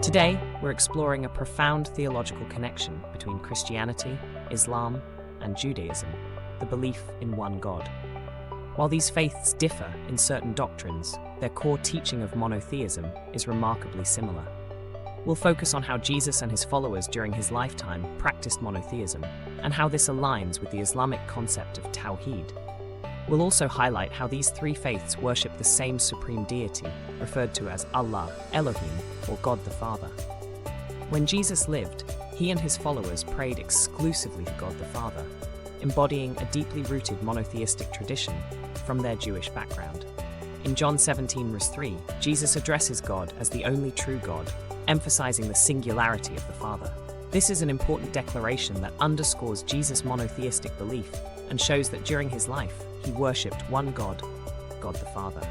Today, we're exploring a profound theological connection between Christianity, Islam, and Judaism, the belief in one God. While these faiths differ in certain doctrines, their core teaching of monotheism is remarkably similar. We'll focus on how Jesus and his followers during his lifetime practiced monotheism, and how this aligns with the Islamic concept of Tawheed. We'll also highlight how these three faiths worship the same supreme deity, referred to as Allah, Elohim, or God the Father. When Jesus lived, he and his followers prayed exclusively to God the Father, embodying a deeply rooted monotheistic tradition from their Jewish background. In John 17 verse 3, Jesus addresses God as the only true God, emphasizing the singularity of the Father. This is an important declaration that underscores Jesus' monotheistic belief and shows that during his life, he worshipped one God, God the Father.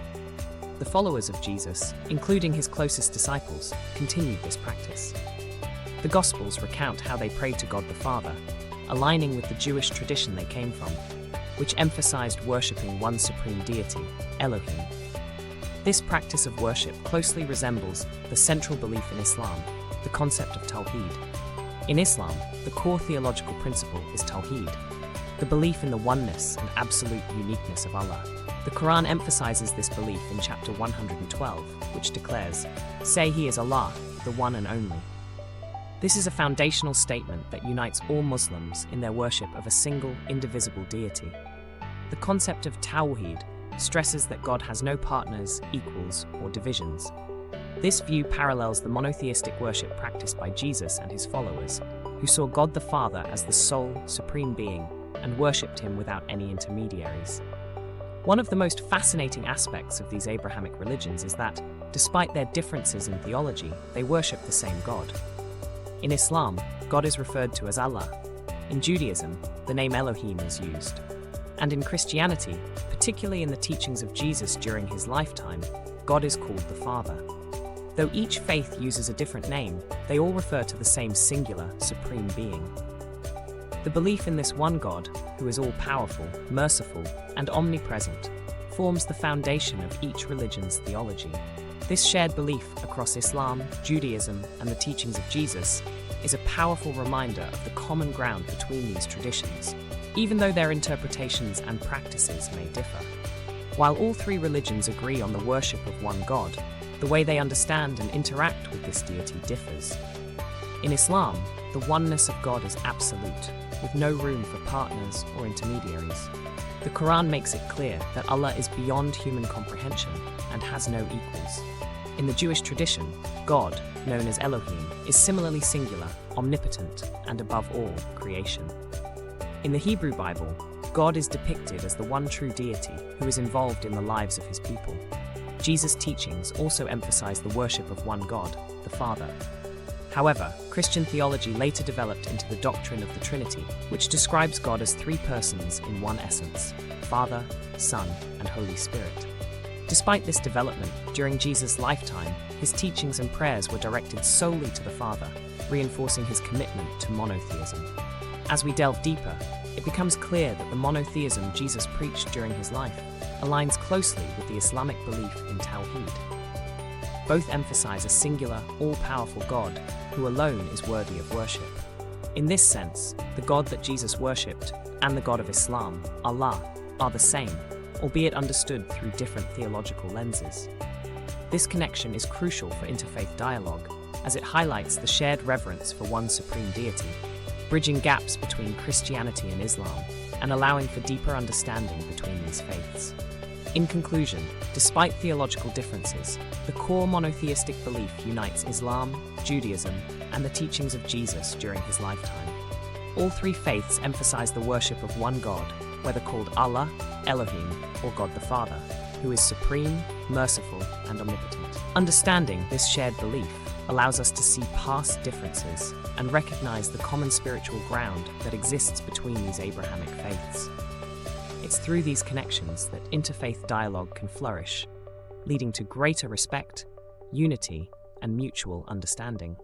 The followers of Jesus, including his closest disciples, continued this practice. The Gospels recount how they prayed to God the Father, aligning with the Jewish tradition they came from, which emphasized worshipping one supreme deity, Elohim. This practice of worship closely resembles the central belief in Islam, the concept of Tawheed. In Islam, the core theological principle is Tawheed, the belief in the oneness and absolute uniqueness of Allah. The Quran emphasizes this belief in chapter 112, which declares, "Say he is Allah, the one and only." This is a foundational statement that unites all Muslims in their worship of a single, indivisible deity. The concept of Tawheed stresses that God has no partners, equals, or divisions. This view parallels the monotheistic worship practiced by Jesus and his followers, who saw God the Father as the sole, supreme being and worshipped him without any intermediaries. One of the most fascinating aspects of these Abrahamic religions is that, despite their differences in theology, they worship the same God. In Islam, God is referred to as Allah. In Judaism, the name Elohim is used. And in Christianity, particularly in the teachings of Jesus during his lifetime, God is called the Father. Though each faith uses a different name, they all refer to the same singular, supreme being. The belief in this one God, who is all-powerful, merciful, and omnipresent, forms the foundation of each religion's theology. This shared belief across Islam, Judaism, and the teachings of Jesus is a powerful reminder of the common ground between these traditions, even though their interpretations and practices may differ. While all three religions agree on the worship of one God, the way they understand and interact with this deity differs. In Islam, the oneness of God is absolute, with no room for partners or intermediaries. The Quran makes it clear that Allah is beyond human comprehension and has no equals. In the Jewish tradition, God, known as Elohim, is similarly singular, omnipotent, and above all, creation. In the Hebrew Bible, God is depicted as the one true deity who is involved in the lives of his people. Jesus' teachings also emphasize the worship of one God, the Father. However, Christian theology later developed into the doctrine of the Trinity, which describes God as three persons in one essence: Father, Son, and Holy Spirit. Despite this development, during Jesus' lifetime, his teachings and prayers were directed solely to the Father, reinforcing his commitment to monotheism. As we delve deeper, it becomes clear that the monotheism Jesus preached during his life aligns closely with the Islamic belief in Tawheed. Both emphasize a singular, all-powerful God who alone is worthy of worship. In this sense, the God that Jesus worshipped and the God of Islam, Allah, are the same, albeit understood through different theological lenses. This connection is crucial for interfaith dialogue, as it highlights the shared reverence for one supreme deity, bridging gaps between Christianity and Islam, and allowing for deeper understanding between these faiths. In conclusion, despite theological differences, the core monotheistic belief unites Islam, Judaism, and the teachings of Jesus during his lifetime. All three faiths emphasize the worship of one God, whether called Allah, Elohim, or God the Father, who is supreme, merciful, and omnipotent. Understanding this shared belief allows us to see past differences and recognize the common spiritual ground that exists between these Abrahamic faiths. It's through these connections that interfaith dialogue can flourish, leading to greater respect, unity, and mutual understanding.